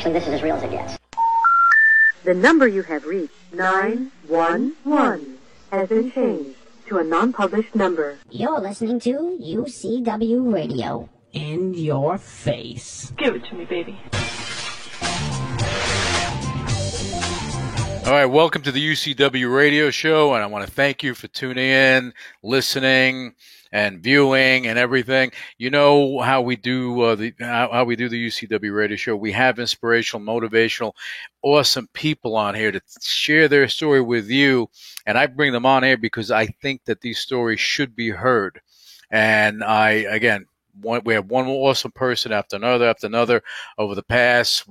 Actually, this is as real as it gets. The number you have reached, 911, has been changed to a non-published number. You're listening to UCW Radio. In your face. Give it to me, baby. All right, welcome to the UCW Radio Show, and I want to thank you for tuning in, listening, and viewing, and everything. You know how we do how we do the UCW Radio Show. We have inspirational, motivational, awesome people on here to share their story with you, and I bring them on here because I think that these stories should be heard. And we have one awesome person after another over the past,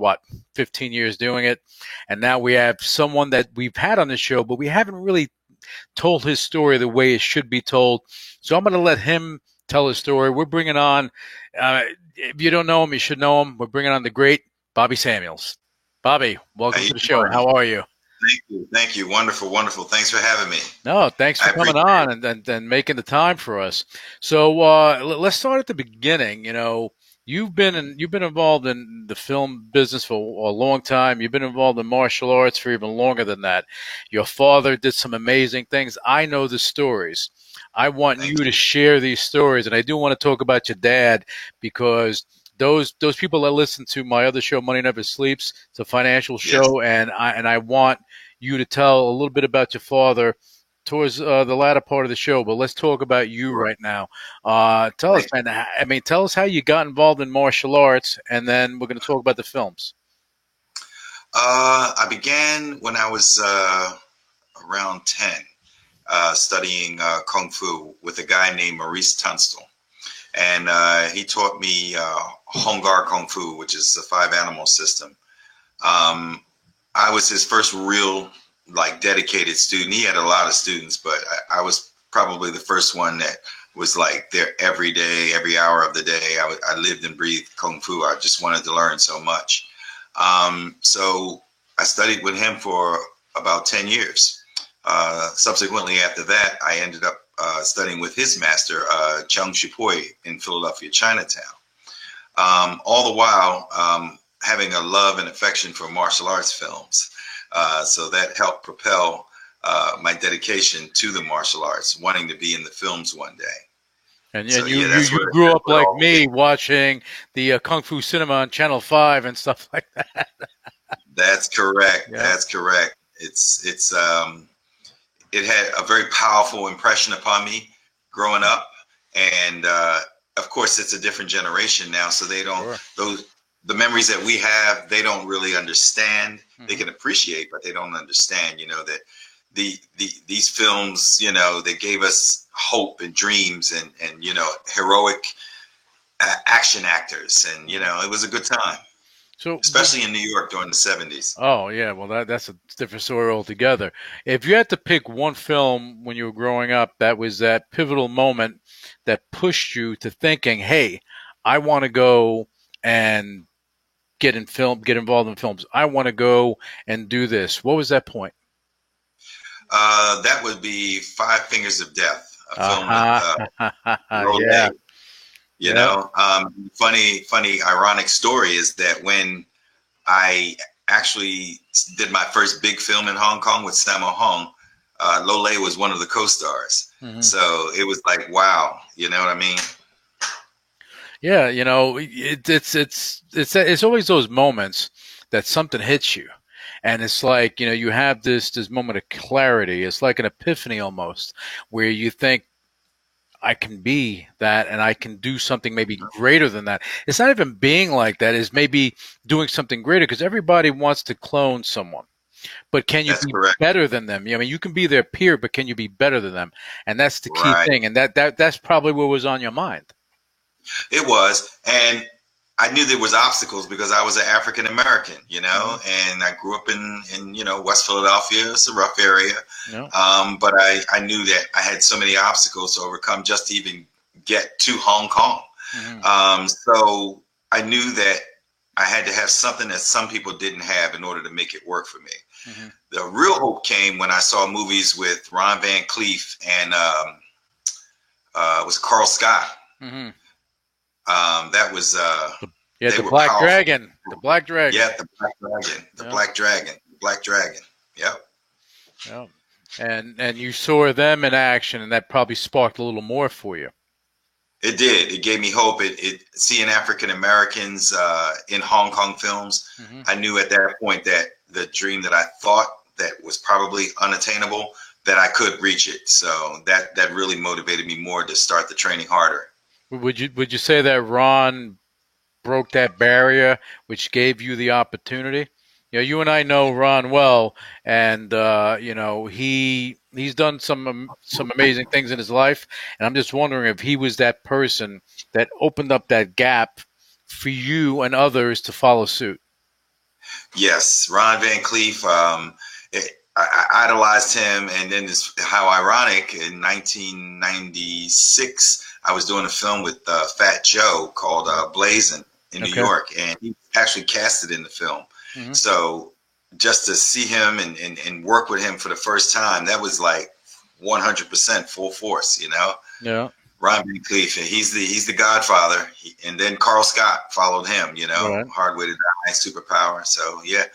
15 years doing it. And now we have someone that we've had on the show, but we haven't really told his story the way it should be told. So I'm going to let him tell his story. We're bringing on, if you don't know him, you should know him. We're bringing on the great Bobby Samuels. Bobby, welcome to the show. How are you? Thank you. Wonderful. Thanks for having me. No, thanks for coming on and making the time for us. So let's start at the beginning. You know, you've been involved in the film business for a long time. You've been involved in martial arts for even longer than that. Your father did some amazing things. I know the stories. I want you to share these stories, and I do want to talk about your dad because those people that listen to my other show, Money Never Sleeps, it's a financial show, and I want you to tell a little bit about your father towards the latter part of the show. But let's talk about you right now. Tell us, man. Tell us how you got involved in martial arts, and then we're going to talk about the films. I began when I was around 10, studying Kung Fu with a guy named Maurice Tunstall. And he taught me Hung Gar Kung Fu, which is the 5-animal system. I was his first real, dedicated student. He had a lot of students, but I was probably the first one that was there every day, every hour of the day. I lived and breathed Kung Fu. I just wanted to learn so much. So I studied with him for about 10 years. Subsequently after that, I ended up studying with his master, Chung Shipoi, in Philadelphia, Chinatown. All the while having a love and affection for martial arts films. So that helped propel my dedication to the martial arts, wanting to be in the films one day. And you grew up like me, watching the Kung Fu Cinema on Channel 5 and stuff like that. That's correct. Yeah. That's correct. It had a very powerful impression upon me growing up. And of course, it's a different generation now. So they don't, the memories that we have, they don't really understand. Mm-hmm. They can appreciate, but they don't understand, that these films, they gave us hope and dreams and heroic action actors. And, it was a good time. So, especially in New York during the 70s. Oh, yeah. Well, that's a different story altogether. If you had to pick one film when you were growing up, that was that pivotal moment that pushed you to thinking, hey, I want to go and get involved in films. I want to go and do this. What was that point? That would be Five Fingers of Death, a film with yeah. You know, funny, ironic story is that when I actually did my first big film in Hong Kong with Sammo Hung, Lo Lei was one of the co-stars. Mm-hmm. So it was like, wow, you know what I mean? Yeah, it's always those moments that something hits you. And it's like, you have this moment of clarity. It's like an epiphany almost, where you think, I can be that and I can do something maybe greater than that. It's not even being like that. It's maybe doing something greater, because everybody wants to clone someone. But can you be better than them? You can be their peer, but can you be better than them? And that's the key thing. And that's probably what was on your mind. It was. And I knew there was obstacles because I was an African American, and I grew up in West Philadelphia. It's a rough area. Yeah. But I knew that I had so many obstacles to overcome just to even get to Hong Kong. Mm-hmm. So I knew that I had to have something that some people didn't have in order to make it work for me. Mm-hmm. The real hope came when I saw movies with Ron Van Cleef and it was Carl Scott. Mm-hmm. That was Yeah, They the were Black powerful. Dragon. The Black Dragon. Yeah, the Black Dragon. The Yeah. Black Dragon. Black Dragon. Yep. Yeah. And you saw them in action, and that probably sparked a little more for you. It did. It gave me hope. It seeing African Americans in Hong Kong films. Mm-hmm. I knew at that point that the dream that I thought that was probably unattainable, that I could reach it. So that really motivated me more to start the training harder. Would you say that Ron broke that barrier, which gave you the opportunity? You know, you and I know Ron well, and you know he's done some amazing things in his life, and I'm just wondering if he was that person that opened up that gap for you and others to follow suit. Yes, Ron Van Cleef. I idolized him, and then it's how ironic. In 1996, I was doing a film with Fat Joe called Blazin' in New York, and he actually casted in the film. Mm-hmm. So just to see him and work with him for the first time, that was like 100% full force, you know? Yeah. Ron Van Cleef, he's the godfather. And then Carl Scott followed him, you know, right. Hard Way to Die, Superpower. So, yeah,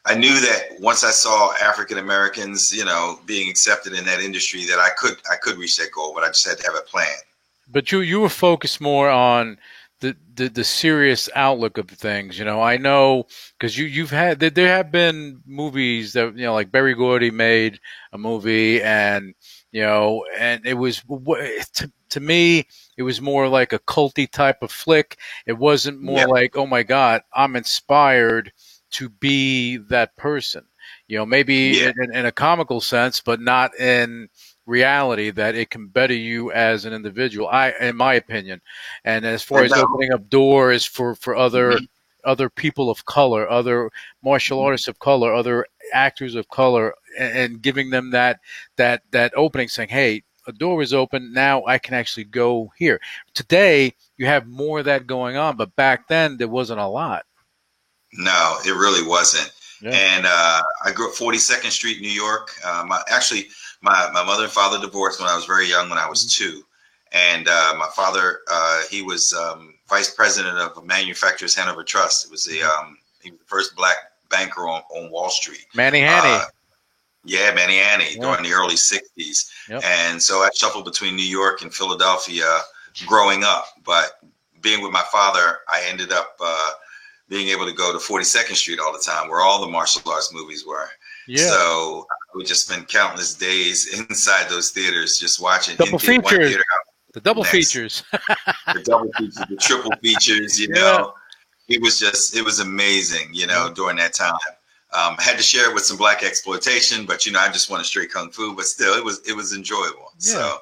I knew that once I saw African Americans, you know, being accepted in that industry, that I could reach that goal, but I just had to have a plan. But you were focused more on the serious outlook of things. You know, I know because you've had there have been movies that, you know, like Berry Gordy made a movie, and you know, and it was to me it was more like a culty type of flick. It wasn't more like, oh my God, I'm inspired to be that person. You know, maybe in a comical sense, but not in reality, that it can better you as an individual, in my opinion. And as far as opening up doors for other people of color, other martial artists of color, other actors of color, and giving them that opening, saying, hey, a door is open, now I can actually go here. Today you have more of that going on, but back then there wasn't a lot. No, it really wasn't. Yeah. And I grew up 42nd Street, New York. My mother and father divorced when I was very young, when I was 2. And my father, he was vice president of Manufacturers Hanover Trust. It was he was the first black banker on Wall Street. Manny Hanny. Manny Hanny during the early 60s. Yep. And so I shuffled between New York and Philadelphia growing up. But being with my father, I ended up being able to go to 42nd Street all the time, where all the martial arts movies were. Yeah. So we just spent countless days inside those theaters, just watching double features. The double features. The double features, the triple features, you know. It was amazing, you know, during that time. I had to share it with some black exploitation, but, you know, I just wanted straight kung fu, but still it was enjoyable. Yeah. So,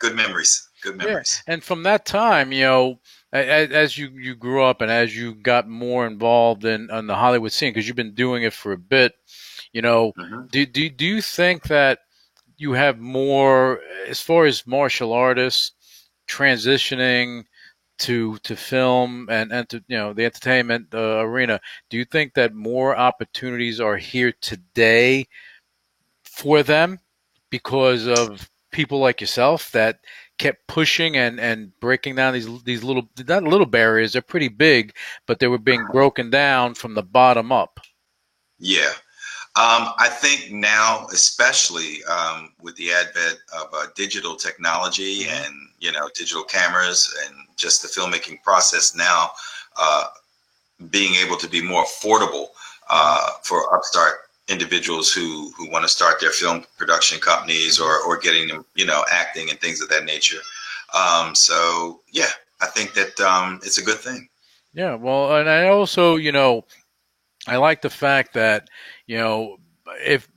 good memories. Good memories. Yeah. And from that time, you know, as you grew up and as you got more involved in the Hollywood scene, because you've been doing it for a bit, you know, do you think that you have more, as far as martial artists transitioning to film and to, you know, the entertainment arena, do you think that more opportunities are here today for them because of people like yourself that kept pushing and breaking down these little, not little barriers, they're pretty big, but they were being broken down from the bottom up? Yeah. I think now, especially with the advent of digital technology and, you know, digital cameras and just the filmmaking process now, being able to be more affordable for upstart individuals who want to start their film production companies or getting them, you know, acting and things of that nature. So, yeah, I think that it's a good thing. Yeah, well, and I also, you know, I like the fact that, you know, if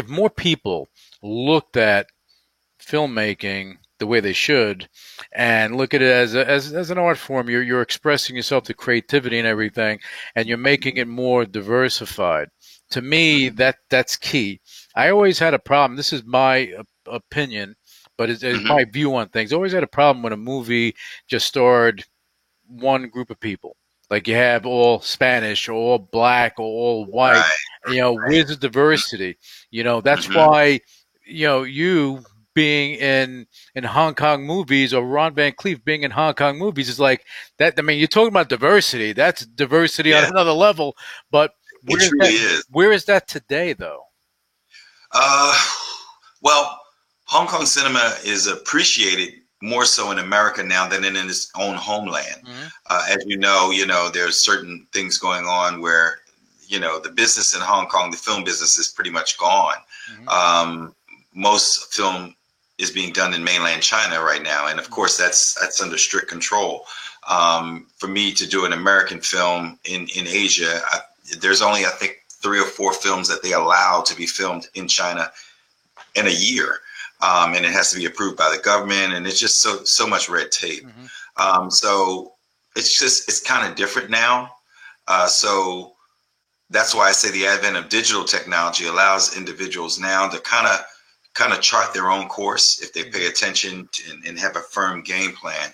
more people looked at filmmaking the way they should and look at it as an art form, you're expressing yourself, the creativity and everything, and you're making it more diversified. To me, that's key. I always had a problem. This is my opinion, but it's my view on things. I always had a problem when a movie just starred one group of people. Like you have all Spanish or all black or all white, you know, where's the diversity? You know, that's why, you know, you being in Hong Kong movies or Ron Van Cleef being in Hong Kong movies is like that. I mean, you're talking about diversity. That's diversity on another level. But It really is. Where is that today, though? Well, Hong Kong cinema is appreciated more so in America now than in its own homeland. As you know, there's certain things going on where, the business in Hong Kong, the film business is pretty much gone. Most film is being done in mainland China right now. And of course, that's under strict control. For me to do an American film in Asia, there's only, I think, 3 or 4 films that they allow to be filmed in China in a year. And it has to be approved by the government. And it's just so much red tape. So it's kind of different now. So that's why I say the advent of digital technology allows individuals now to kind of chart their own course if they pay attention and have a firm game plan.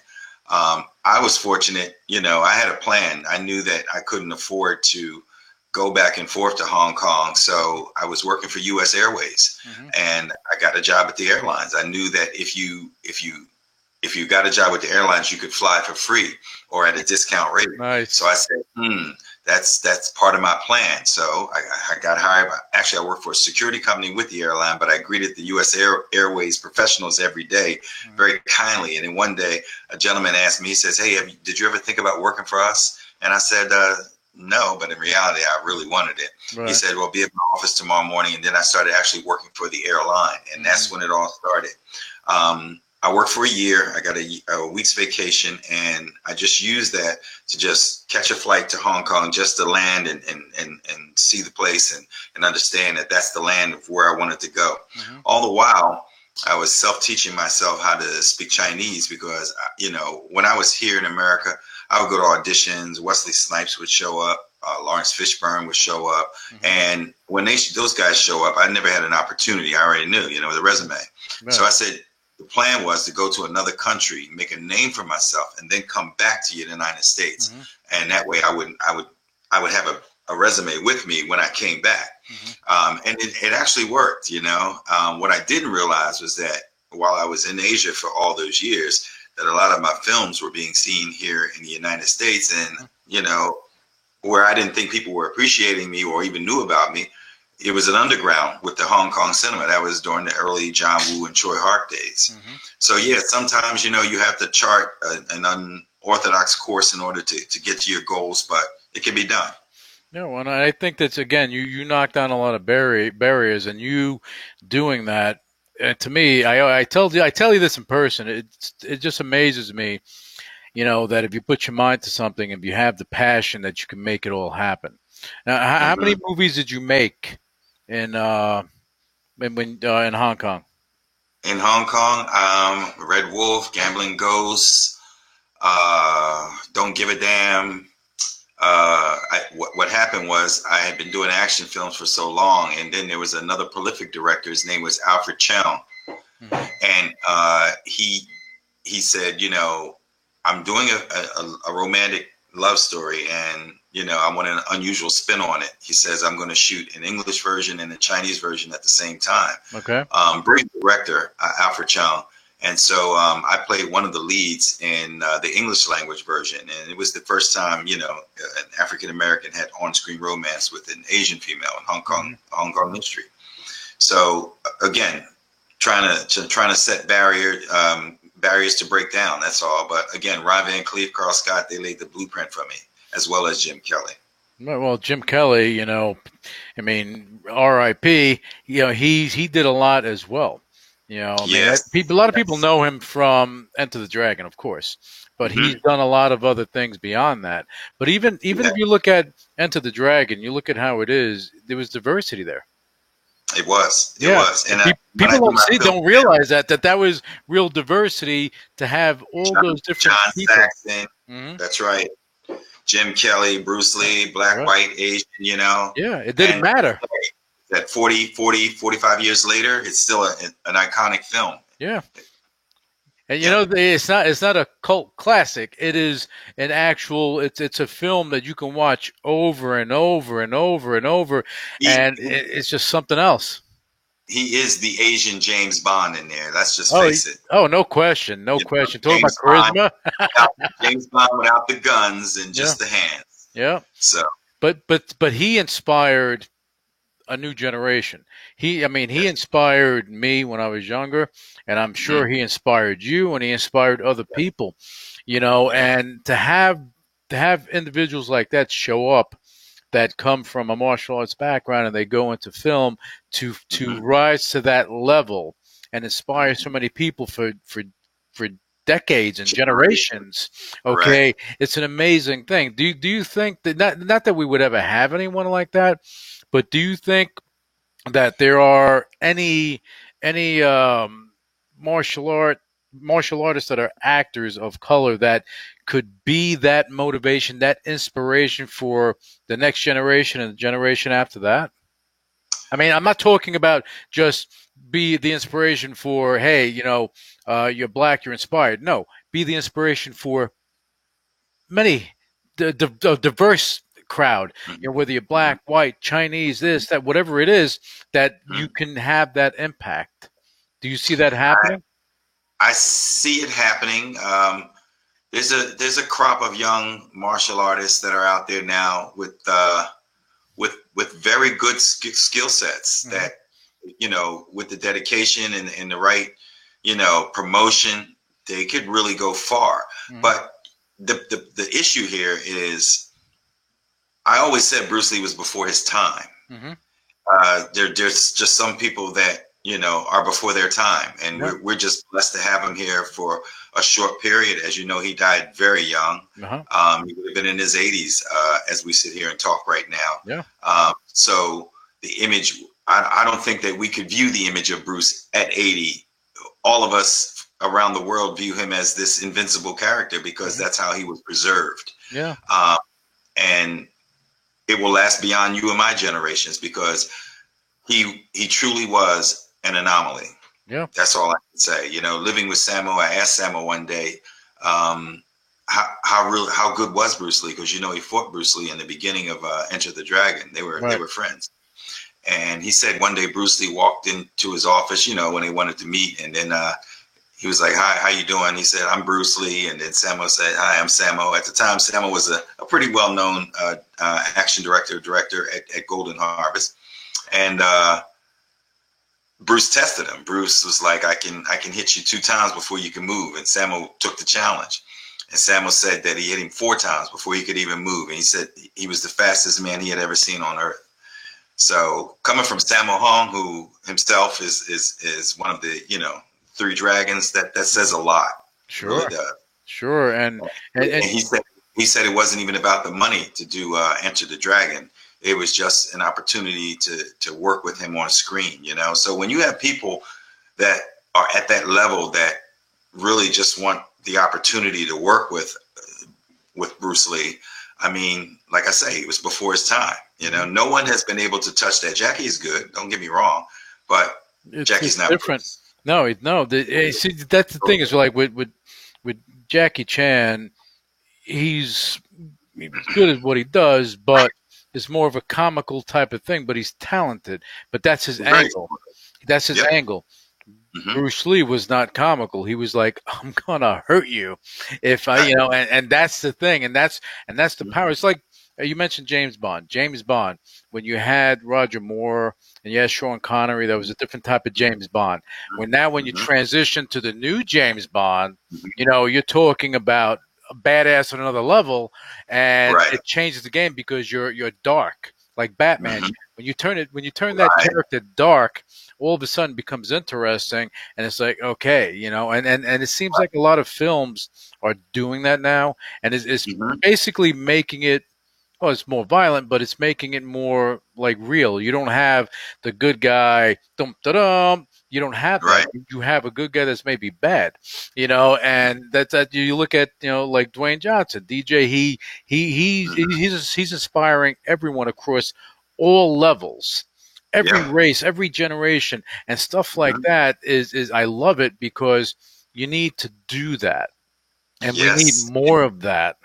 I was fortunate, I had a plan. I knew that I couldn't afford to go back and forth to Hong Kong. So I was working for US Airways and I got a job at the airlines. I knew that if you got a job with the airlines, you could fly for free or at a discount rate. Nice. So I said, that's part of my plan. So I got hired. Actually, I worked for a security company with the airline, but I greeted the US Airways professionals every day very kindly. And then one day a gentleman asked me, he says, "Hey, did you ever think about working for us?" And I said, no, but in reality, I really wanted it. Right. He said, "Well, be at my office tomorrow morning." And then I started actually working for the airline. And that's when it all started. I worked for a year. I got a week's vacation, and I just used that to just catch a flight to Hong Kong, just to land and see the place and understand that that's the land of where I wanted to go. All the while, I was self-teaching myself how to speak Chinese because, when I was here in America, I would go to auditions. Wesley Snipes would show up. Lawrence Fishburne would show up. And when those guys show up, I never had an opportunity. I already knew, the resume. Right. So I said, the plan was to go to another country, make a name for myself, and then come back to the United States. And that way I would have a resume with me when I came back. And it actually worked, What I didn't realize was that while I was in Asia for all those years, that a lot of my films were being seen here in the United States. And, where I didn't think people were appreciating me or even knew about me, it was an underground with the Hong Kong cinema. That was during the early John Woo and Choi Hark days. So yeah, sometimes, you have to chart an unorthodox course in order to get to your goals, but it can be done. No, and I think that's, again, you knocked down a lot of barriers, and you doing that. And to me, I tell you this in person. It just amazes me, that if you put your mind to something, if you have the passion, that you can make it all happen. Now, how many movies did you make in Hong Kong? In Hong Kong, Red Wolf, Gambling Ghosts, Don't Give a Damn. What happened was I had been doing action films for so long, and then there was another prolific director. His name was Alfred Cheung, and he said, I'm doing a romantic love story, and I want an unusual spin on it. He says, I'm going to shoot an English version and a Chinese version at the same time. Okay. Brilliant director, Alfred Cheung. And so I played one of the leads in the English language version. And it was the first time, an African-American had on-screen romance with an Asian female in Hong Kong history. So again, trying to set barriers to break down. That's all. But again, Ron Van Cleef, Carl Scott, they laid the blueprint for me, as well as Jim Kelly. Well, Jim Kelly, R.I.P. He did a lot as well. Yes. A lot of people know him from Enter the Dragon, of course, but he's done a lot of other things beyond that. But even if you look at Enter the Dragon, you look at how it is, there was diversity there. It was. It was. And people don't realize that was real diversity to have all those different people. John Saxon. That's right. Jim Kelly, Bruce Lee, black, white, Asian, Yeah, it didn't matter. That 45 years later, it's still an iconic film. Yeah. And it's not a cult classic. It is an actual. It's a film that you can watch over and over and over and over, and it's just something else. he is the Asian James Bond in there. Let's just face it. Oh, no question, no question. Talking about James charisma. James Bond without the guns and just the hands. Yeah. So, but he inspired a new generation. He inspired me when I was younger, and I'm sure he inspired you, and he inspired other people. And to have individuals like that show up, that come from a martial arts background, and they go into film to rise to that level and inspire so many people for decades and generations. Okay, right. It's an amazing thing. Do you think that not that we would ever have anyone like that, but do you think that there are any martial artists that are actors of color that could be that motivation, that inspiration for the next generation and the generation after that? I mean, I'm not talking about just be the inspiration for, hey, you're black, you're inspired. No, be the inspiration for many, the diverse crowd, whether you're black, white, Chinese, this, that, whatever it is, that you can have that impact. Do you see that happening? I see it happening. There's a crop of young martial artists that are out there now with very good skill sets that, with the dedication and the right, promotion, they could really go far. But the issue here is, I always said Bruce Lee was before his time. There's just some people that, are before their time. And we're just blessed to have him here for a short period. As you know, he died very young. He would have been in his 80s as we sit here and talk right now. So the image, I don't think that we could view the image of Bruce at 80. All of us around the world view him as this invincible character because that's how he was preserved. And it will last beyond you and my generations because he truly was an anomaly. That's all I can say. Living with Sammo, I asked Sammo one day, how good was Bruce Lee? Because he fought BruceLee in the beginning of Enter the Dragon. They were friends. And he said one day Bruce Lee walked into his office, when they wanted to meet, and then he was like, "Hi, how you doing?" He said, "I'm Bruce Lee." And then Sammo said, "Hi, I'm Sammo." At the time, Sammo was a pretty well-known action director at Golden Harvest. And Bruce tested him. Bruce was like, I can hit you 2 times before you can move. And Sammo took the challenge. And Sammo said that he hit him 4 times before he could even move. And he said he was the fastest man he had ever seen on earth. So coming from Sammo Hung, who himself is one of the, 3 dragons, that says a lot. Sure. Really does. Sure. And he said it wasn't even about the money to do Enter the Dragon. It was just an opportunity to work with him on a screen, So when you have people that are at that level that really just want the opportunity to work with Bruce Lee, I mean, like I say, it was before his time. No one has been able to touch that. Jackie is good. Don't get me wrong, but Jackie's not different. No. See, that's the thing is like with Jackie Chan, he's good at what he does, but it's more of a comical type of thing, but he's talented. But that's his angle. That's his angle. Bruce Lee was not comical. He was like, I'm gonna hurt you if I, and that's the thing, and that's the power. It's like you mentioned James Bond. James Bond, when you had Roger Moore and you had Sean Connery, that was a different type of James Bond. When you transition to the new James Bond, you're talking about a badass on another level, and it changes the game because you're dark, like Batman. When you turn that character dark, all of a sudden becomes interesting, and it's like, okay, and it seems like a lot of films are doing that now, and it's basically making it, well, it's more violent, but it's making it more like real. You don't have the good guy, dum-da-dum. You don't have that. You have a good guy that's maybe bad, and that you look at, like Dwayne Johnson, DJ. He's inspiring everyone across all levels, every race, every generation, and stuff like that. Is I love it because you need to do that, and we need more of that.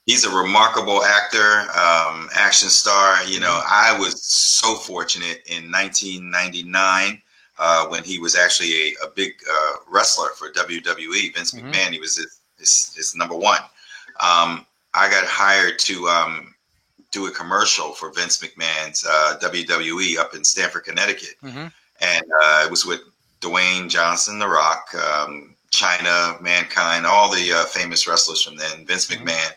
He's a remarkable actor, action star. I was so fortunate in 1999. when he was actually a big wrestler for WWE. Vince McMahon, he was his number one. I got hired to do a commercial for Vince McMahon's WWE up in Stamford, Connecticut. And it was with Dwayne Johnson, The Rock, China, Mankind, all the famous wrestlers from then, Vince McMahon.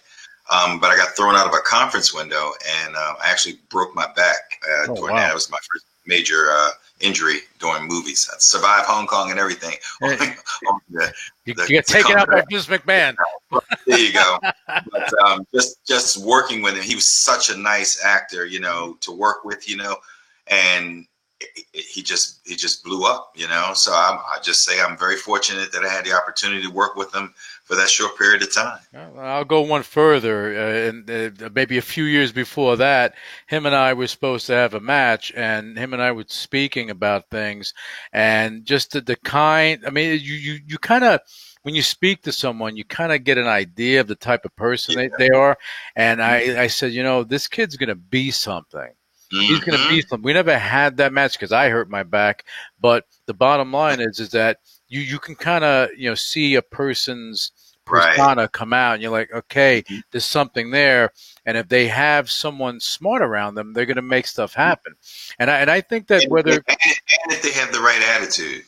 But I got thrown out of a conference window, and I actually broke my back during that. It was my first major injury during movies. I survived Hong Kong and everything. You get taken out by Vince McMahon. There you go. But just working with him, he was such a nice actor, you know, to work with, you know, and he just blew up, you know. So I just say I'm very fortunate that I had the opportunity to work with him for that short period of time. I'll go one further, and maybe a few years before that, him and I were supposed to have a match, and him and I were speaking about things, and just the kind. I mean, you kind of, when you speak to someone, you kind of get an idea of the type of person they are. And I said, you know, this kid's going to be something. He's going to be something. We never had that match because I hurt my back. But the bottom line is that you can kind of, you know, see a person's persona come out, and you're like, okay, there's something there. And if they have someone smart around them, they're going to make stuff happen. And I think that whether and if they have the right attitude,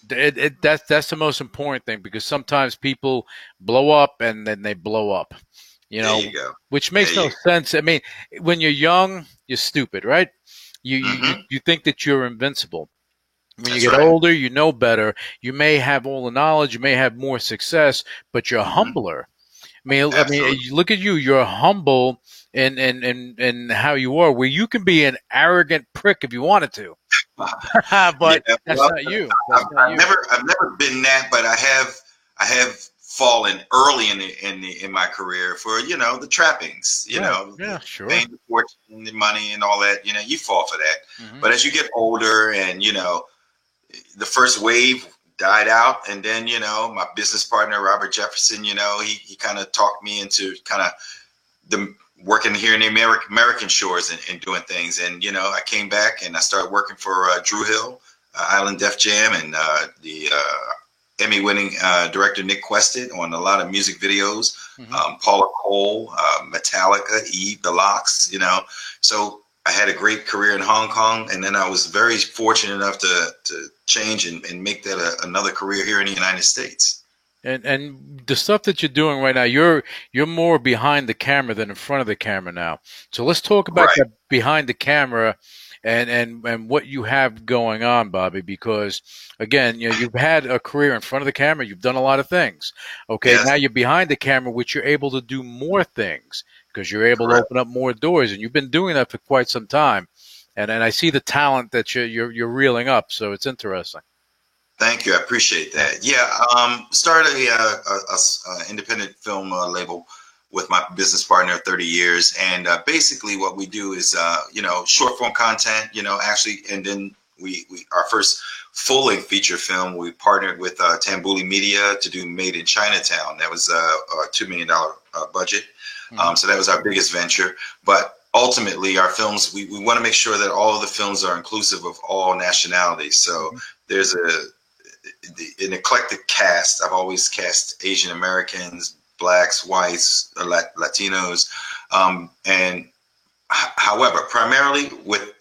that's the most important thing, because sometimes people blow up and then they blow up, you know, which makes no sense. I mean, when you're young, you're stupid, right? You think that you're invincible. When you get older, you know better. You may have all the knowledge, you may have more success, but you're humbler. I mean, look at you. You're humble in how you are, where you can be an arrogant prick if you wanted to. But that's not you. I've never been that, but I have fallen early in my career for, you know, the trappings, you know, fame, the fortune, the money, and all that. You know, you fall for that. But as you get older, and you know, the first wave died out, and then, you know, my business partner Robert Jefferson, you know, he kind of talked me into kind of the working here in the American shores and doing things. And you know, I came back and I started working for Dru Hill, Island Def Jam, and the Emmy-winning director Nick Quested on a lot of music videos. Paula Cole, Metallica, Eve, The Lox, you know. So I had a great career in Hong Kong, and then I was very fortunate enough to change and make that another career here in the United States. And the stuff that you're doing right now, you're more behind the camera than in front of the camera now. So let's talk about that behind the camera and what you have going on, Bobby, because again, you know, you've had a career in front of the camera, you've done a lot of things. Okay, now you're behind the camera, which you're able to do more things because you're able to open up more doors, and you've been doing that for quite some time. And I see the talent that you're reeling up, so it's interesting. Thank you, I appreciate that. Yeah, started a independent film label with my business partner of 30 years. And basically what we do is, you know, short form content, you know, actually, and then we our first full-length feature film, we partnered with Tambuli Media to do Made in Chinatown. That was a $2 million budget. So that was our biggest venture. But ultimately, our films, we want to make sure that all of the films are inclusive of all nationalities. So there's an eclectic cast. I've always cast Asian Americans, blacks, whites, Latinos, and however, primarily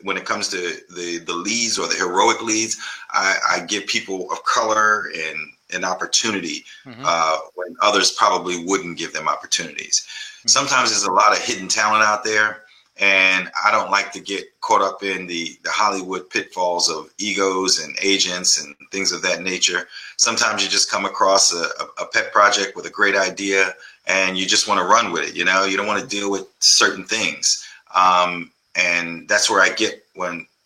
when it comes to the leads or the heroic leads, I give people of color and an opportunity when others probably wouldn't give them opportunities. Sometimes there's a lot of hidden talent out there, and I don't like to get caught up in the Hollywood pitfalls of egos and agents and things of that nature. Sometimes you just come across a pet project with a great idea, and you just want to run with it. You know, you don't want to deal with certain things. And that's where I get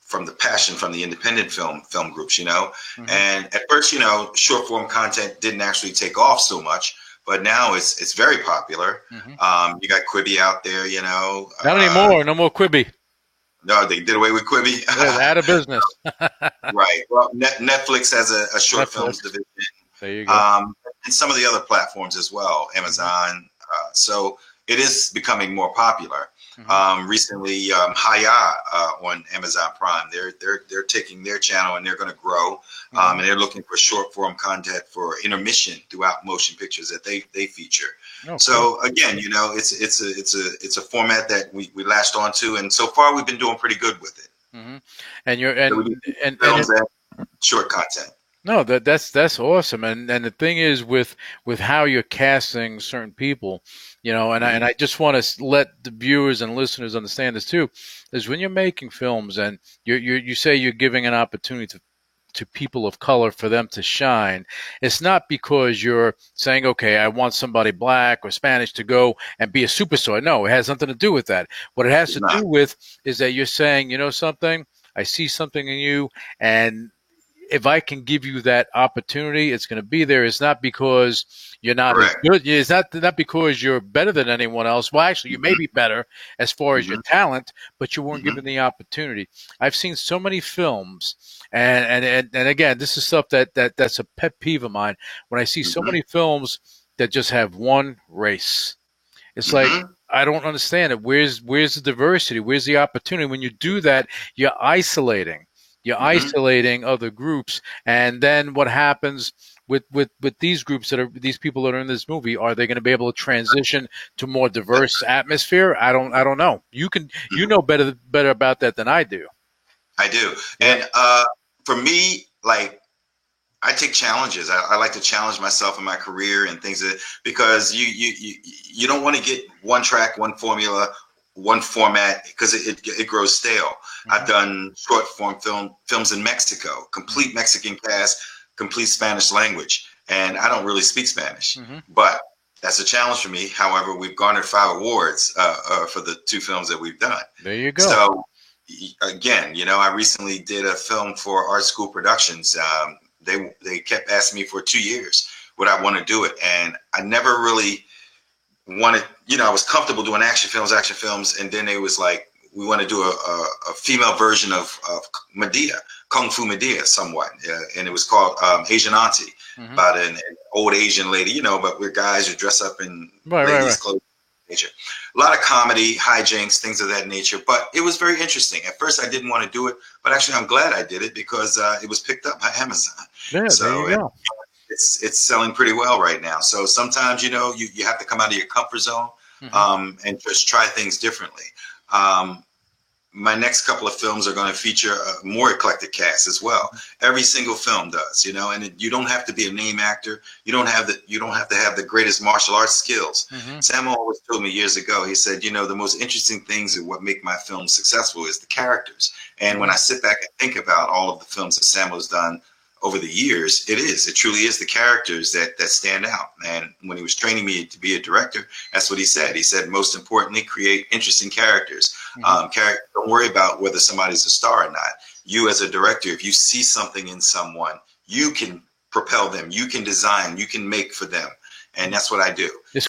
from the passion from the independent film groups, you know. And at first, you know, short form content didn't actually take off so much, but now it's very popular. You got Quibi out there, you know. Not anymore. No more Quibi. No, they did away with Quibi. They're out of business. Right. Well, Netflix has a short films division. There you go. And some of the other platforms as well, Amazon. So it is becoming more popular. Recently, Haya on Amazon Prime, they're taking their channel and they're going to grow, and they're looking for short form content for intermission throughout motion pictures that they feature. Oh, so again, you know, it's a format that we latched onto, and so far we've been doing pretty good with it. And you're So we do and films and short content. no, that's awesome. And the thing is with how you're casting certain people, you know, and I just want to let the viewers and listeners understand this too, is when you're making films and you say you're giving an opportunity to people of color for them to shine. It's not because you're saying, okay, I want somebody black or Spanish to go and be a superstar. No, it has nothing to do with that. What it has to do with is that you're saying, you know something, I see something in you, and if I can give you that opportunity, it's going to be there. It's not because you're not as good. It's not because you're better than anyone else. Well, actually, you may be better as far as your talent, but you weren't given the opportunity. I've seen so many films, and again, this is stuff that's a pet peeve of mine. When I see so many films that just have one race, it's like, I don't understand it. Where's the diversity? Where's the opportunity? When you do that, you're isolating. You're isolating other groups, and then what happens with these groups these people that are in this movie? Are they going to be able to transition to more diverse atmosphere? I don't know. You know better about that than I do. I do, and for me, like, I take challenges. I like to challenge myself in my career and things because you don't want to get one track, one formula, one format, because it grows stale. I've done short form films in Mexico, complete Mexican cast, complete Spanish language, and I don't really speak Spanish, but that's a challenge for me. However, we've garnered 5 awards for the 2 films that we've done. There you go. So again, you know, I recently did a film for Art School Productions. They kept asking me for 2 years would I want to do it, and I never really wanted, you know, I was comfortable doing action films, and then it was like, we want to do a female version of Medea, Kung Fu Medea, somewhat, and it was called Asian Auntie, about an old Asian lady, you know, but we're guys who dress up in ladies' clothes. Nature. A lot of comedy, hijinks, things of that nature, but it was very interesting. At first, I didn't want to do it, but actually, I'm glad I did it because it was picked up by Amazon. Yeah, so there you go. It's selling pretty well right now. So sometimes, you know, you have to come out of your comfort zone and just try things differently. My next couple of films are going to feature a more eclectic cast as well. Every single film does, you know, and you don't have to be a name actor. You don't have to have the greatest martial arts skills. Sam always told me years ago, he said, you know, the most interesting things and what make my films successful is the characters. And when I sit back and think about all of the films that Sam has done over the years, it truly is the characters that stand out. And when he was training me to be a director, that's what he said. He said, most importantly, create interesting characters. Don't worry about whether somebody's a star or not. You as a director, if you see something in someone, you can propel them, you can design, you can make for them. And that's what I do. It's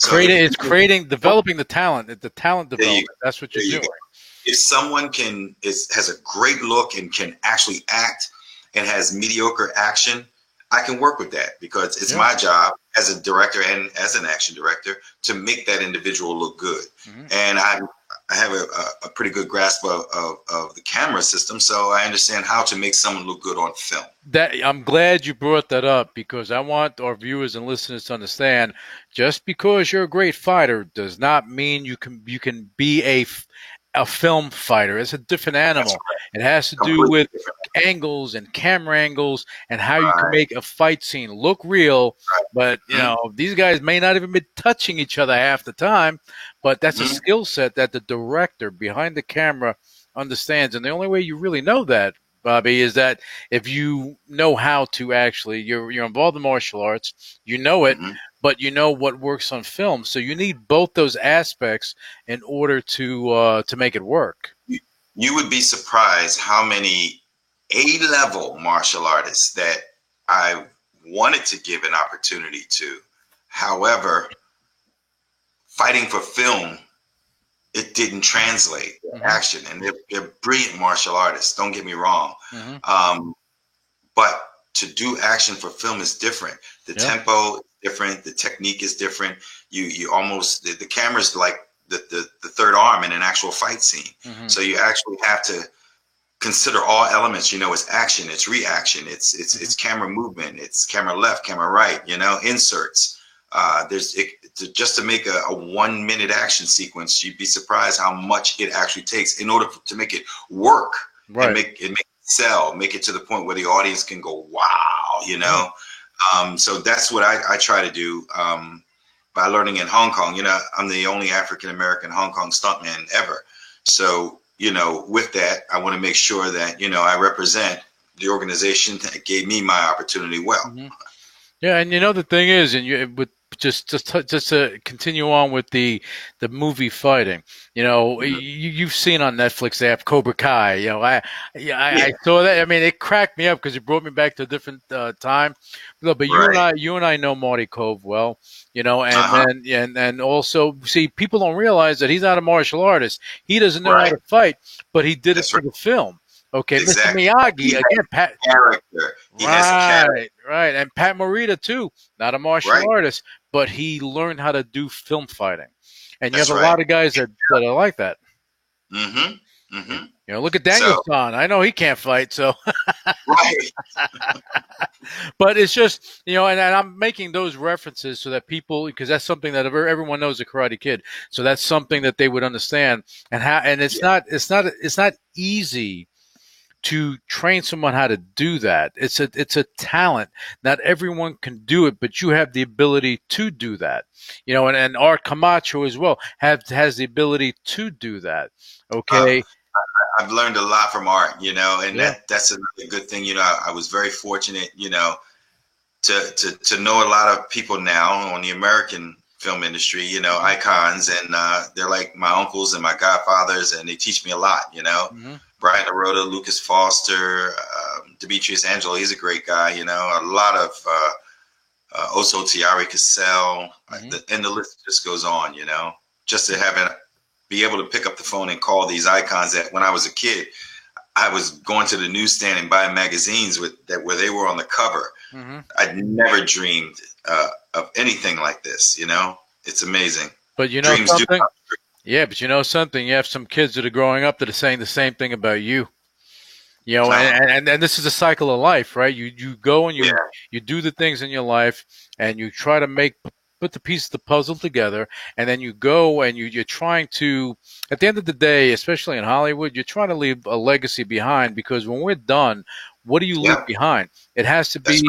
developing the talent development. That's what you're doing. If someone has a great look and can actually act, and has mediocre action, I can work with that because it's my job as a director and as an action director to make that individual look good. And I have a pretty good grasp of the camera system, so I understand how to make someone look good on film. I'm glad you brought that up because I want our viewers and listeners to understand, just because you're a great fighter does not mean you can be a film fighter. It's a different animal. It has to do with angles and camera angles and how you can make a fight scene look real. But, you know, these guys may not even be touching each other half the time, but that's a skill set that the director behind the camera understands. And the only way you really know that, Bobby, is that if you know how to actually, you're involved in martial arts, you know it, but you know what works on film. So you need both those aspects in order to make it work. You would be surprised how many A-level martial artists that I wanted to give an opportunity to. However, fighting for film, it didn't translate action. And they're brilliant martial artists, don't get me wrong. But to do action for film is different. The tempo is different. The technique is different. You almost, the camera's like the third arm in an actual fight scene. Mhm. So you actually have to consider all elements. You know, it's action, it's reaction, it's camera movement, it's camera left, camera right. You know, inserts. Just to make a 1 minute action sequence, you'd be surprised how much it actually takes in order to make it work. Right. And make it sell, make it to the point where the audience can go, wow, you know. So that's what I try to do by learning in Hong Kong. You know, I'm the only African American Hong Kong stuntman ever. So, you know, with that, I want to make sure that, you know, I represent the organization that gave me my opportunity well. Mhm. Yeah, and you know the thing is, and you with just to continue on with the movie fighting, you know, you've seen on Netflix they have Cobra Kai. You know, I saw that. I mean, it cracked me up because it brought me back to a different time. But you and I know Marty Cove well, you know, and and also see people don't realize that he's not a martial artist. He doesn't know how to fight, but he did it for the film. Okay, Exactly. Mr. Miyagi again. Pat Character. He has character. Right, and Pat Morita too. Not a martial artist, but he learned how to do film fighting. And you have a lot of guys that are like that. Mm-hmm. Mm-hmm. You know, look at Daniel-san. I know he can't fight, so. Right. But it's just, you know, and I'm making those references so that people, because that's something that everyone knows the Karate Kid, so that's something that they would understand. And it's not easy to train someone how to do that. It's a talent. Not everyone can do it, but you have the ability to do that. You know, and Art Camacho as well has the ability to do that. Okay. I've learned a lot from Art, you know, and that's another good thing. You know, I was very fortunate, you know, to know a lot of people now on the American film industry, you know, icons, and they're like my uncles and my godfathers, and they teach me a lot, you know. Mm-hmm. Brian Arota, Lucas Foster, Demetrius Angelo, he's a great guy, you know. A lot of Oso Tiari Cassell, and the list just goes on, you know. Just to be able to pick up the phone and call these icons that when I was a kid, I was going to the newsstand and buying magazines where they were on the cover. Mm-hmm. I'd never dreamed of anything like this, you know. It's amazing. But you know something? Yeah, but you know something? You have some kids that are growing up that are saying the same thing about you. You know, and this is a cycle of life, right? You go and you do the things in your life, and you try to put the pieces of the puzzle together, and then you go and you're trying to, at the end of the day, especially in Hollywood, you're trying to leave a legacy behind, because when we're done, what do you leave behind? It has to be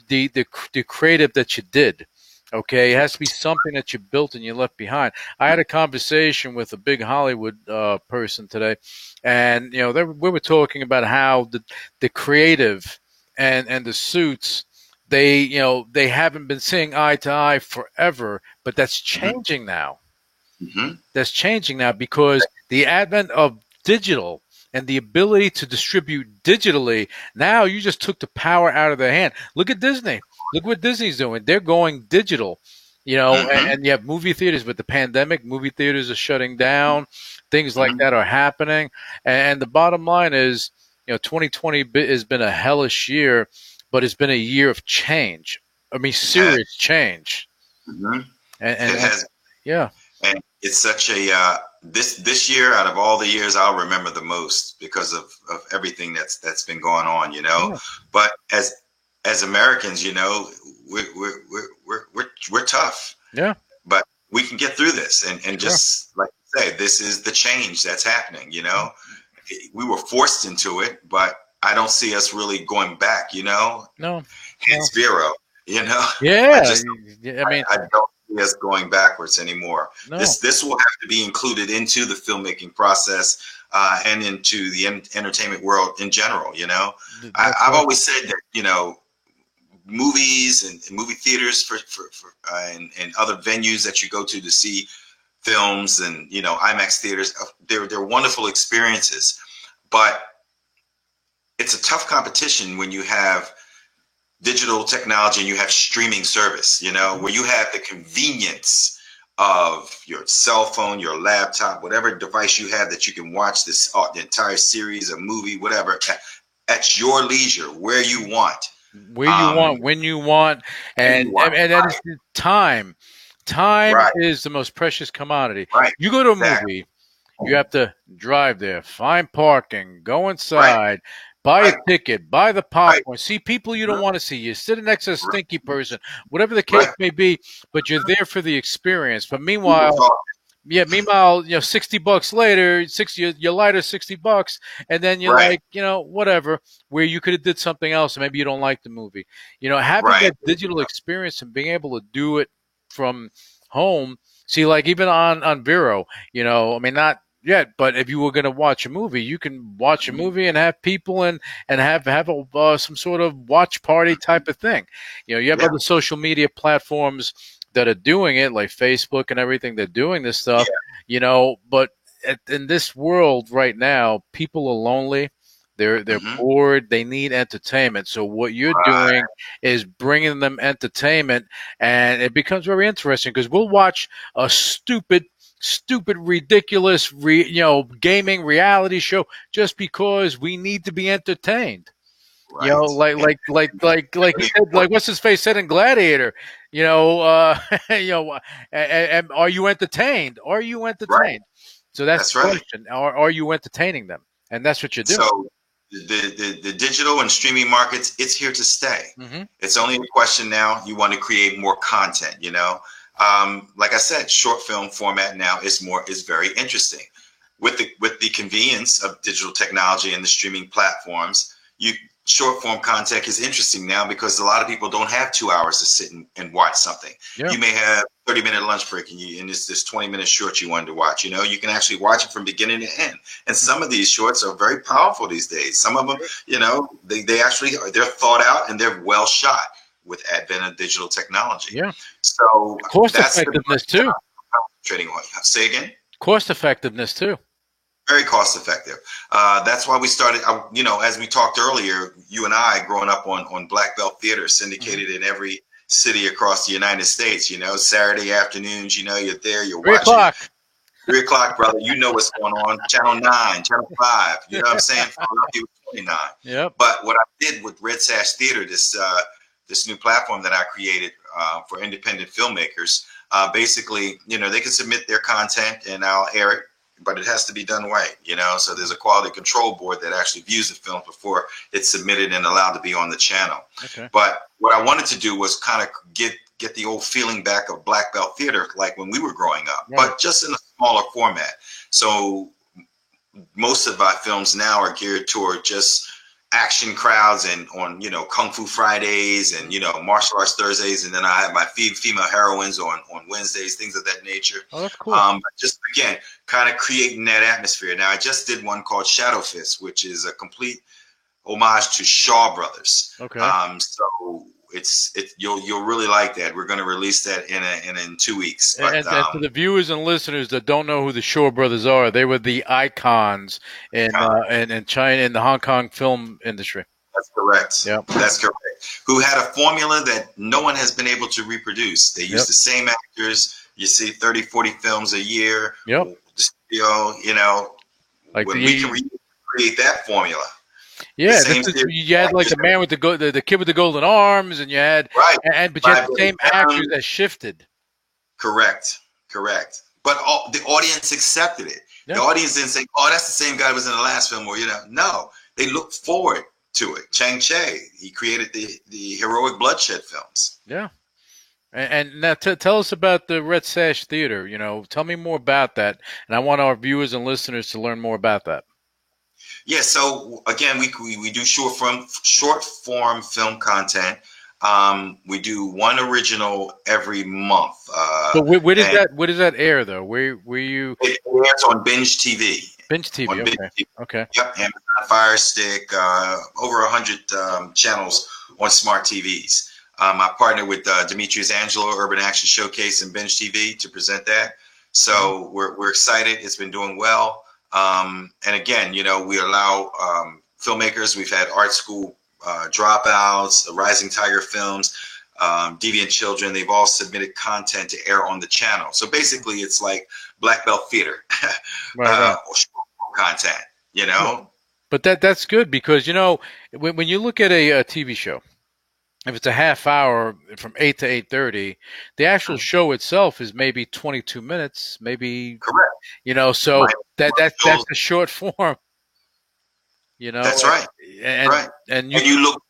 the creative that you did. Okay, it has to be something that you built and you left behind. I had a conversation with a big Hollywood person today, and you know we were talking about how the creative and the suits, they haven't been seeing eye to eye forever, but that's changing now. Mm-hmm. That's changing now because the advent of digital and the ability to distribute digitally, now you just took the power out of their hand. Look at Disney. Look what Disney's doing. They're going digital, you know, and you have movie theaters. With the pandemic, movie theaters are shutting down. Things like that are happening. And the bottom line is, you know, 2020 has been a hellish year, but it's been a year of change. I mean, serious change. Mm-hmm. And it has. Yeah. And it's such a this year, out of all the years, I'll remember the most because of everything that's been going on, you know. Yeah. But as Americans, you know, we're tough. Yeah. But we can get through this, and just like you say, this is the change that's happening. You know, we were forced into it, but I don't see us really going back. You know, no, it's Vero. You know, yeah. I don't see us going backwards anymore. No. This will have to be included into the filmmaking process and into the entertainment world in general. You know, I've always said that, you know, movies and movie theaters and other venues that you go to see films, and, you know, IMAX theaters, they're wonderful experiences, but it's a tough competition when you have digital technology and you have streaming service, you know, where you have the convenience of your cell phone, your laptop, whatever device you have that you can watch the entire series, a movie, whatever, at your leisure, where you want. Where you want, when you want, and that is the time Time Right. is the most precious commodity. Right. You go to a Exactly. movie, you have to drive there, find parking, go inside, buy a Right. ticket, buy the popcorn, see people you don't want to see. You're sitting next to a stinky person, whatever the case Right. may be, but you're there for the experience. But People meanwhile, talk. meanwhile, $60 later, you lighter $60, and then you're Right. like, whatever, where you could have did something else, and maybe you don't like the movie. Having Right. that digital experience and being able to do it from home. See, like even on Vero, I mean, not yet, but if you were going to watch a movie, you can watch a movie and have people and have some sort of watch party type of thing. You have Yeah. other social media platforms that are doing it, like Facebook and everything. They're doing this stuff, but in this world right now, people are lonely. They're Mhm. bored. They need entertainment. So what you're doing is bringing them entertainment, and it becomes very interesting because we'll watch a stupid, ridiculous, gaming reality show just because we need to be entertained. Right. Like he said, like what's his face said in Gladiator. And are you entertained? Are you entertained? Right. So that's the right. question. Are you entertaining them? And that's what you're doing. So the digital and streaming markets, it's here to stay. Mm-hmm. It's only a question now. You want to create more content, like I said, short film format now is very interesting with the convenience of digital technology and the streaming platforms. Short form content is interesting now because a lot of people don't have 2 hours to sit and watch something. Yeah. You may have 30-minute lunch break and it's this 20-minute short you wanted to watch. You can actually watch it from beginning to end. And some of these shorts are very powerful these days. Some of them, they actually they're thought out and they're well shot with advent of digital technology. Yeah. So cost effectiveness too. Trading. Say again. Cost effectiveness too. Very cost effective. That's why we started, as we talked earlier, you and I growing up on Black Belt Theater, syndicated in every city across the United States, Saturday afternoons, you're there, you're 3 watching. o'clock. 3 o'clock, brother. You know what's going on. Channel 9, Channel 5. You know what I'm saying? Philadelphia was 29. Yep. But what I did with Red Sash Theater, this new platform that I created for independent filmmakers, basically, they can submit their content and I'll air it. But it has to be done right, So there's a quality control board that actually views the film before it's submitted and allowed to be on the channel. Okay. But what I wanted to do was kind of get the old feeling back of Black Belt Theater, like when we were growing up, but just in a smaller format. So most of our films now are geared toward just action crowds and on Kung Fu Fridays and martial arts Thursdays, and then I have my female heroines on Wednesdays, things of that nature. Oh, that's cool. Just again, kind of creating that atmosphere. Now I just did one called Shadow Fist, which is a complete homage to Shaw Brothers. Okay. So you'll really like that. We're going to release that in 2 weeks. But, and to the viewers and listeners that don't know who the Shaw Brothers are, they were the icons in China, in the Hong Kong film industry. That's correct. Yep. That's correct. Who had a formula that no one has been able to reproduce. They use the same actors. You see 30, 40 films a year. Yep. The studio, like we can recreate that formula. Yeah, you had like the man with the kid with the golden arms, and you had but you had the same actors that shifted. Correct. But the audience accepted it. Yeah. The audience didn't say, "Oh, that's the same guy who was in the last film," or no, they looked forward to it. Chang Che, he created the heroic bloodshed films. Yeah. And now tell us about the Red Sash Theater. Tell me more about that, and I want our viewers and listeners to learn more about that. Yeah, so again, we do short form film content. We do one original every month. But where does that air though? Where you? It airs on Binge TV. Binge TV. Okay. Binge TV. Okay. Yep, Amazon Fire Stick, over 100 channels on smart TVs. I partnered with Demetrius Angelo, Urban Action Showcase, and Binge TV to present that. So we're excited. It's been doing well. And again, we allow filmmakers. We've had art school dropouts, Rising Tiger Films, Deviant Children. They've all submitted content to air on the channel. So basically, it's like Black Belt Theater or content. But that's good because when you look at a TV show, if it's a half hour from 8 to 8:30, the actual show itself is maybe 22 minutes, maybe, Correct. so My that's the short form, That's right. and Right. and And you look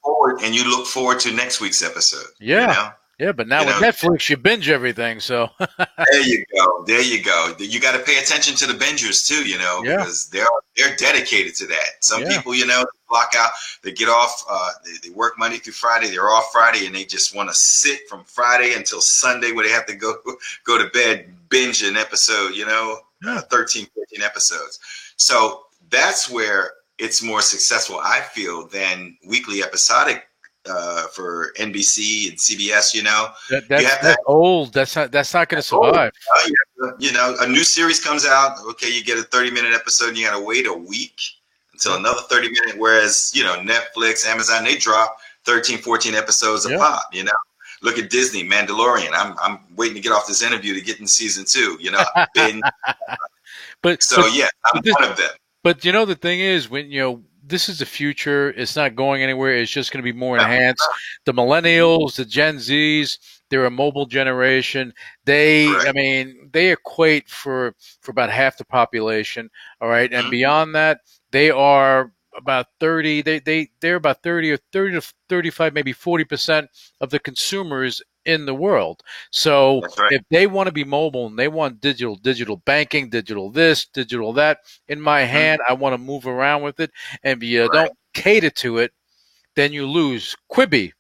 forward to next week's episode. yeah, but now with Netflix, you binge everything, so There you go. There you go. You got to pay attention to the bingers too, Yeah. because they're dedicated to that. Some Yeah. people, block out. They get off. They work Monday through Friday. They're off Friday, and they just want to sit from Friday until Sunday, where they have to go to bed, binge an episode. 13, 14 episodes. So that's where it's more successful, I feel, than weekly episodic for NBC and CBS. that's old. That's not going to survive. A new series comes out. Okay, you get a 30-minute episode, and you got to wait a week until another 30-minute. Whereas, Netflix, Amazon, they drop 13, 14 episodes a pop. Look at Disney, Mandalorian. I'm waiting to get off this interview to get in season 2. I've been. I'm one of them. But the thing is, when this is the future. It's not going anywhere. It's just going to be more enhanced. The millennials, the Gen Zs, they're a mobile generation. They equate for about half the population. All right, and beyond that, they are about 30. They're about 30 to 35, maybe 40% of the consumers in the world. So if they want to be mobile and they want digital banking, digital this, digital that in my hand, I want to move around with it. And if you don't cater to it, then you lose. Quibi.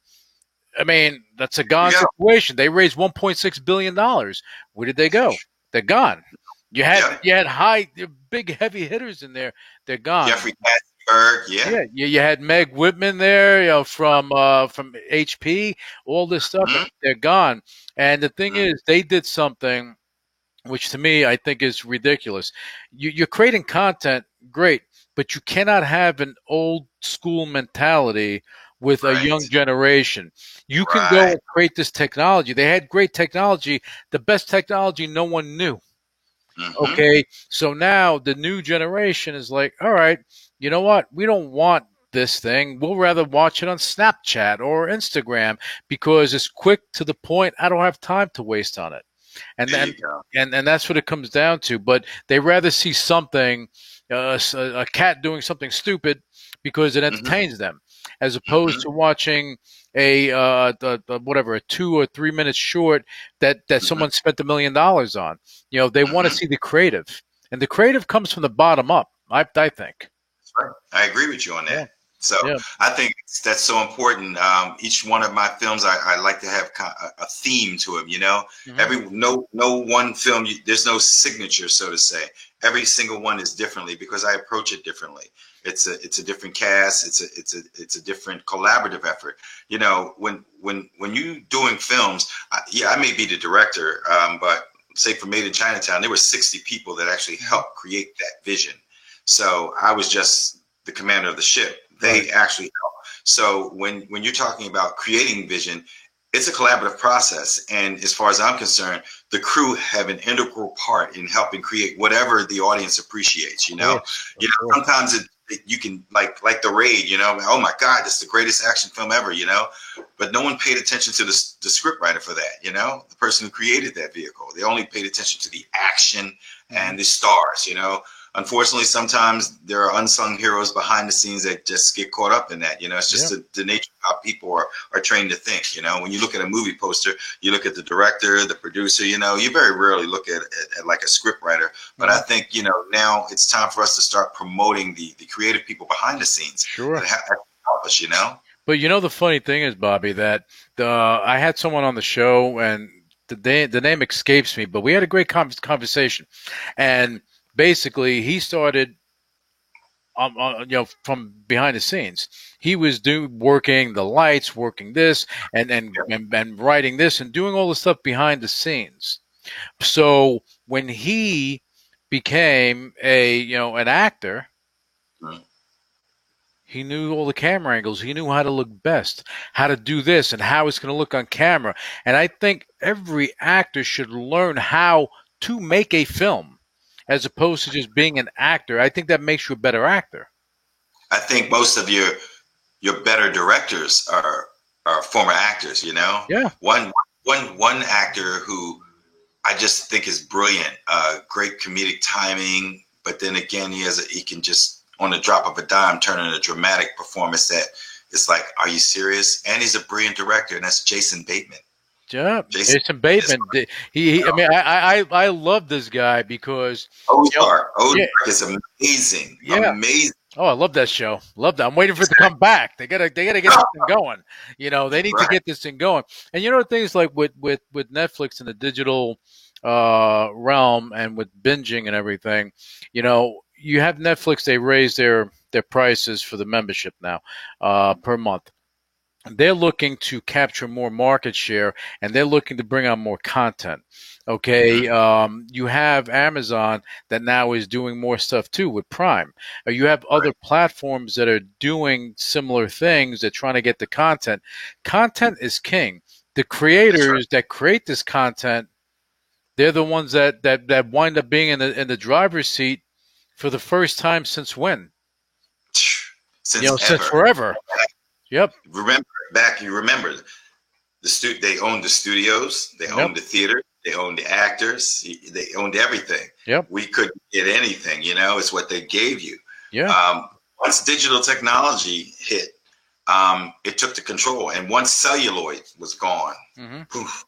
I mean, that's a gone situation. They raised $1.6 billion. Where did they go? They're gone. You had big heavy hitters in there. They're gone. Jeffrey Katzenberg, You had Meg Whitman there, from HP. All this stuff, they're gone. And the thing is, they did something which to me I think is ridiculous. You're creating content, great, but you cannot have an old school mentality with a young generation. You can go and create this technology. They had great technology, the best technology no one knew. Okay, so now the new generation is like, all right, you know what? We don't want this thing. We'll rather watch it on Snapchat or Instagram because it's quick to the point. I don't have time to waste on it. And then, and that's what it comes down to. But they rather see something, a cat doing something stupid because it entertains them, as opposed to watching a 2 or 3 minute short that someone spent $1 million on. They want to see the creative, and the creative comes from the bottom up. I think. That's right. I agree with you on that. Yeah. So I think that's so important. Each one of my films, I like to have a theme to them. No one film, there's no signature, so to say. Every single one is differently because I approach it differently. It's a different cast. It's a different collaborative effort. When you doing films, I may be the director, but say for Made in Chinatown, there were 60 people that actually helped create that vision. So I was just the commander of the ship. They actually help. So when you're talking about creating vision, it's a collaborative process. And as far as I'm concerned, the crew have an integral part in helping create whatever the audience appreciates. Sometimes you can like The Raid, oh my God, this is the greatest action film ever, but no one paid attention to the script writer for that, the person who created that vehicle. They only paid attention to the action and the stars, Unfortunately, sometimes there are unsung heroes behind the scenes that just get caught up in that. It's just the nature of how people are trained to think. When you look at a movie poster, you look at the director, the producer, you very rarely look at like a script writer. But I think, now it's time for us to start promoting the creative people behind the scenes. Sure. That help us, But the funny thing is, Bobby, that I had someone on the show and the name escapes me, but we had a great conversation. And basically, he started, from behind the scenes. He was working the lights, working this, and writing this, and doing all the stuff behind the scenes. So when he became an actor, he knew all the camera angles. He knew how to look best, how to do this, and how it's going to look on camera. And I think every actor should learn how to make a film, as opposed to just being an actor. I think that makes you a better actor. I think most of your better directors are are former actors. You know, Yeah. One actor who I just think is brilliant. Great comedic timing, but then again, he can just on the drop of a dime turn in a dramatic performance that it's like, are you serious? And he's a brilliant director, and that's Jason Bateman. Yeah, Jason Bateman. I mean, I love this guy because Ozark. yeah, Ozark is amazing. yeah. Amazing. Oh, I love that show. Love that. I'm waiting for it to come back. They gotta get this thing going. You know, they need to get this thing going. And you know, things like with Netflix and the digital realm and with binging and everything, you know, you have Netflix. They raise their prices for the membership now per month. They're looking to capture more market share, and they're looking to bring on more content. Okay, you have Amazon that now is doing more stuff too with Prime. You have other platforms that are doing similar things. They're trying to get the content. Content is king. The creators that create this content, they're the ones that wind up being in the driver's seat for the first time since when? Since forever. Yep. You remember they owned the studios, they owned the theater, they owned the actors, they owned everything. Yep. We couldn't get anything, you know, it's what they gave you. Yeah. Once digital technology hit, it took the control. And once celluloid was gone, poof,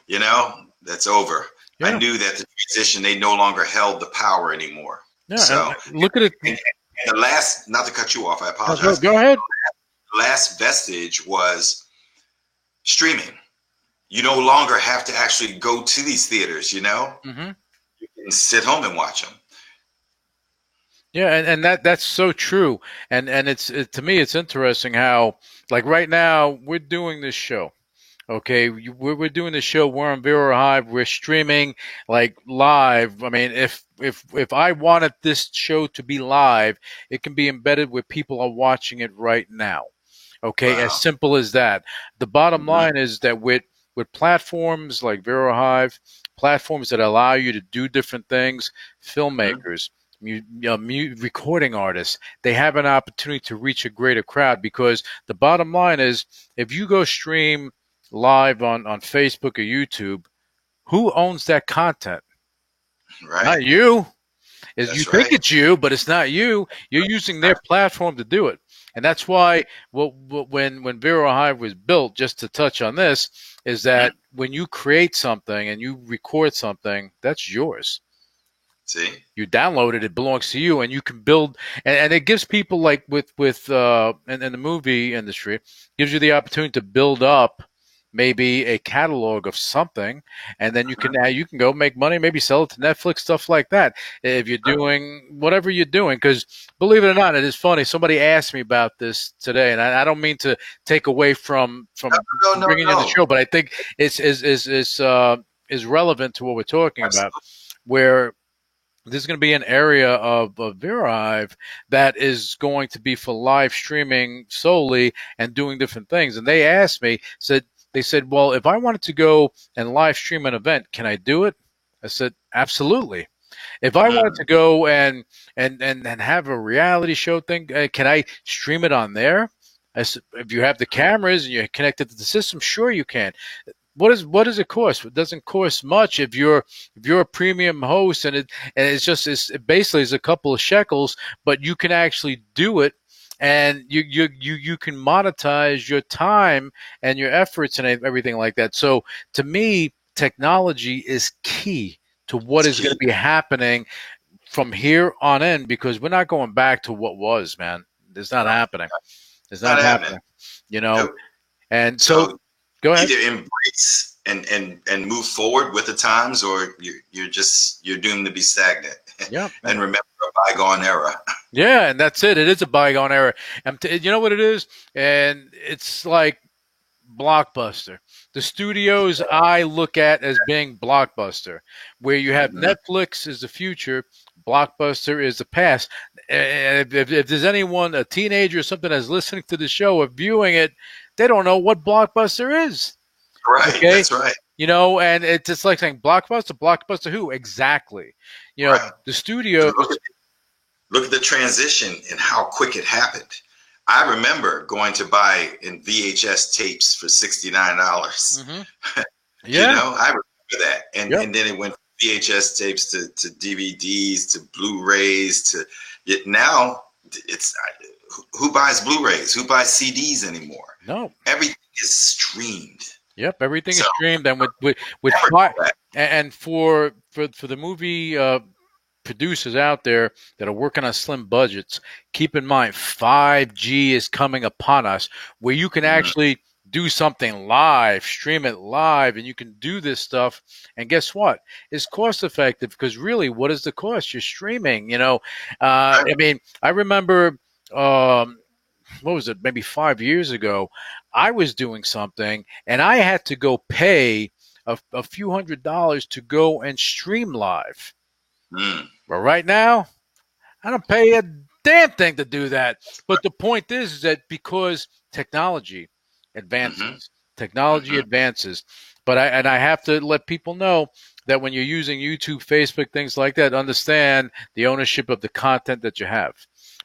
you know, that's over. Yeah. I knew that the transition, they no longer held the power anymore. Yeah. So look at it. And the last, not to cut you off, I apologize. Go ahead. Last vestige was streaming. You no longer have to actually go to these theaters, you know? Mm-hmm. You can sit home and watch them. Yeah, and that's so true. And to me, it's interesting how, like right now, we're doing this show. Okay, we're doing the show. We're on Vero Hive. We're streaming like live. I mean, if I wanted this show to be live, it can be embedded where people are watching it right now. Okay, wow. As simple as that. The bottom line is that with platforms like Vero Hive, platforms that allow you to do different things, filmmakers, recording artists, they have an opportunity to reach a greater crowd, because the bottom line is, if you go stream live on Facebook or YouTube, who owns that content? Right. Not you. That's you think it's you, but it's not you. You're using their platform to do it. And that's why when Vero Hive was built, just to touch on this, is that when you create something and you record something, that's yours. See? You download it, it belongs to you, and you can build, and it gives people, like with in the movie industry, gives you the opportunity to build up maybe a catalog of something, and then you can go make money, maybe sell it to Netflix, stuff like that, if you're doing whatever you're doing. Because believe it or not, it is funny. Somebody asked me about this today, and I don't mean to take away from bringing in the show, but I think is relevant to what we're talking about, where there's going to be an area of Vero Hive that is going to be for live streaming solely and doing different things. And they asked me, they said, well, if I wanted to go and live stream an event, can I do it? I said, absolutely. If I wanted to go and have a reality show thing, can I stream it on there? I said, if you have the cameras and you're connected to the system, sure you can. What does it cost? It doesn't cost much if you're a premium host, and it basically is a couple of shekels, but you can actually do it. And you can monetize your time and your efforts and everything like that. So to me, technology is key to what is going to be happening from here on in, because we're not going back to what was, man. It's not happening. It's not happening. You know. Nope. And so go ahead. Either embrace and move forward with the times, or you're doomed to be stagnant. Yeah. And remember a bygone era. Yeah, and that's it. It is a bygone era. You know what it is? And it's like Blockbuster. The studios I look at as being Blockbuster, where you have Netflix is the future, Blockbuster is the past. And if there's anyone, a teenager or something, that's listening to the show or viewing it, they don't know what Blockbuster is. Right, okay? That's right. You know, and it's just like saying Blockbuster who? Exactly. You know, the studio. Look at the transition and how quick it happened. I remember going to buy in VHS tapes for $69. Mm-hmm. Yeah. You know, I remember that. And Yep. and then it went from VHS tapes to DVDs to Blu-rays to now it's who buys Blu-rays? Who buys CDs anymore? No. Everything is streamed. Yep, everything is So, streamed, and with never fi- go back. and for the movie producers out there that are working on slim budgets, keep in mind 5G is coming upon us, where you can actually do something live, stream it live, and you can do this stuff. And guess what? It's cost effective because really, what is the cost? You're streaming. You know, I mean, I remember. What was it? Maybe 5 years ago, I was doing something and I had to go pay a few $100s to go and stream live. Mm. But right now, I don't pay a damn thing to do that. But the point is that because technology advances, advances. But I have to let people know that when you're using YouTube, Facebook, things like that, understand the ownership of the content that you have.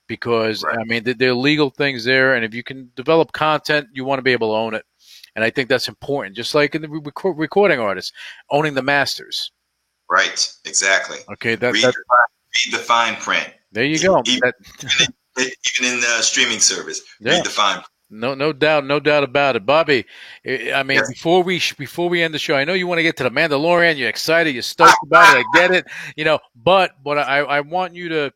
Because, I mean, there are legal things there, and if you can develop content, you want to be able to own it. And I think that's important, just like in the recording artists, owning the masters. Right, exactly. Okay, read the fine print. There you go. Even in the streaming service, read the fine print. No doubt about it, Bobby. I mean, before we end the show, I know you want to get to the Mandalorian. You're excited. You're stoked about it. I get it. You know, but I want you to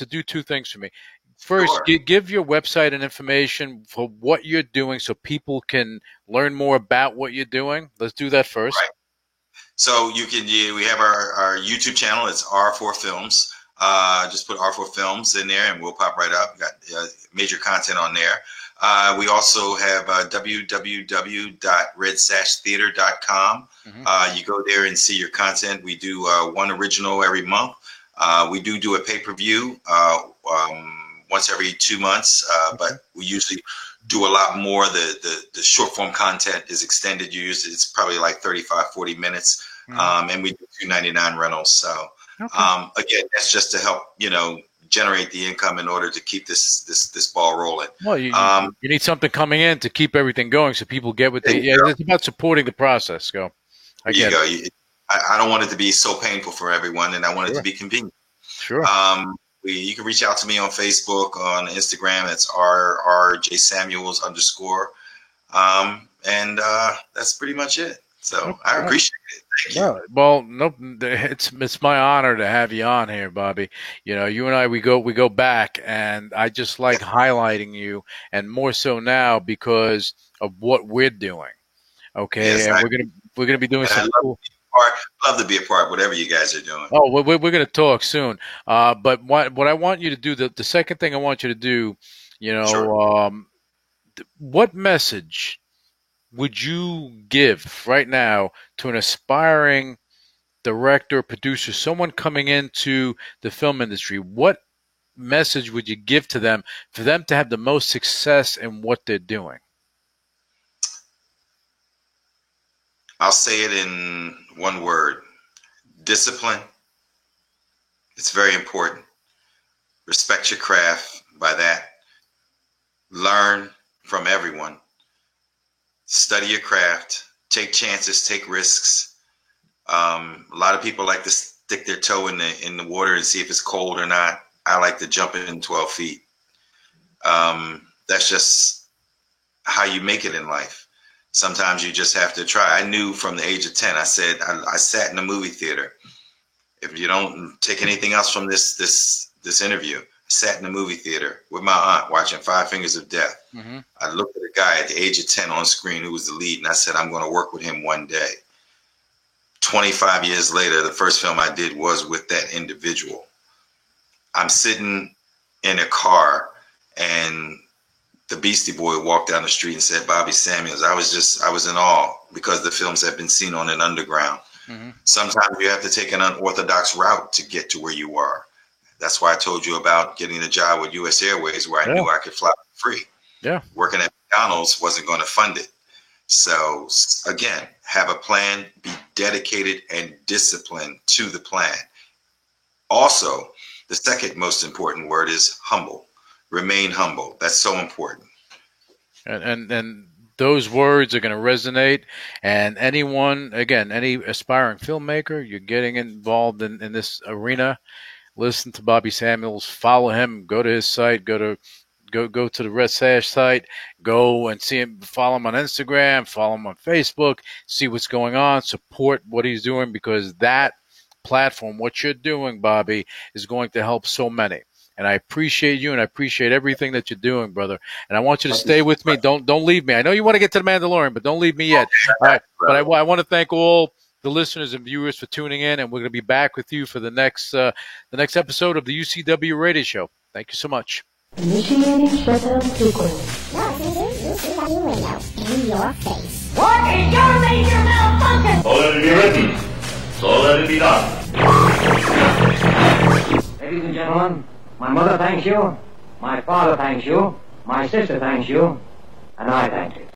do two things for me. First, give your website and information for what you're doing so people can learn more about what you're doing. Let's do that first. Right. So we have our YouTube channel. It's R4 Films. Just put R4 Films in there and we'll pop right up. We got major content on there. We also have www.redsashtheater.com. You go there and see your content. We do one original every month. We do a pay-per-view once every 2 months, but we usually do a lot more. The short form content is extended. It's probably like 35, 40 minutes. And we do $2.99 rentals. So again, that's just to help, generate the income in order to keep this ball rolling. Well, you need something coming in to keep everything going so people get what they, it's about supporting the process. I get it. I don't want it to be so painful for everyone, and I want it to be convenient. Sure. You can reach out to me on Facebook, on Instagram. It's RJ_Samuels_. And that's pretty much it. So I appreciate it. Thank you. Well, it's my honor to have you on here, Bobby. You know, you and I we go back, and I just like highlighting you, and more so now because of what we're doing. Okay, and we're gonna be doing some cool. Love to be a part, whatever you guys are doing. Oh, we're going to talk soon. But what I want you to do, the second thing I want you to do, what message would you give right now to an aspiring director, producer, someone coming into the film industry? What message would you give to them for them to have the most success in what they're doing? I'll say it in one word: discipline. It's very important. Respect your craft by that. Learn from everyone. Study your craft. Take chances. Take risks. A lot of people like to stick their toe in the water and see if it's cold or not. I like to jump in 12 feet. That's just how you make it in life. Sometimes you just have to try. I knew from the age of 10, I said, I sat in a movie theater. If you don't take anything else from this interview, I sat in a movie theater with my aunt watching Five Fingers of Death. I looked at a guy at the age of 10 on screen who was the lead, and I said, I'm going to work with him one day. 25 years later, the first film I did was with that individual. I'm sitting in a car, and the Beastie Boy walked down the street and said, Bobby Samuels. I was in awe because the films have been seen on an underground. Sometimes you have to take an unorthodox route to get to where you are. That's why I told you about getting a job with U.S. Airways, where I knew I could fly free. Working at McDonald's wasn't going to fund it. So again, have a plan, be dedicated and disciplined to the plan. Also, the second most important word is humble. remain humble. That's so important. And those words are going to resonate. And anyone, again, any aspiring filmmaker, you're getting involved in this arena, listen to Bobby Samuels, follow him, go to his site, go to the Red Sash site, go and see him, follow him on Instagram, follow him on Facebook, see what's going on, support what he's doing, because that platform, what you're doing, Bobby, is going to help so many. And I appreciate you, and I appreciate everything that you're doing, brother. And I want you to stay with me. Don't leave me. I know you want to get to the Mandalorian, but don't leave me yet. All right. But I want to thank all the listeners and viewers for tuning in, and we're going to be back with you for the next episode of the UCW Radio Show. Thank you so much. Initiating shutdown sequence. Now this is UCW Radio in your face. What is your major malfunction? So let it be written. So let it be done. Ladies and gentlemen, my mother thanks you, my father thanks you, my sister thanks you, and I thank you.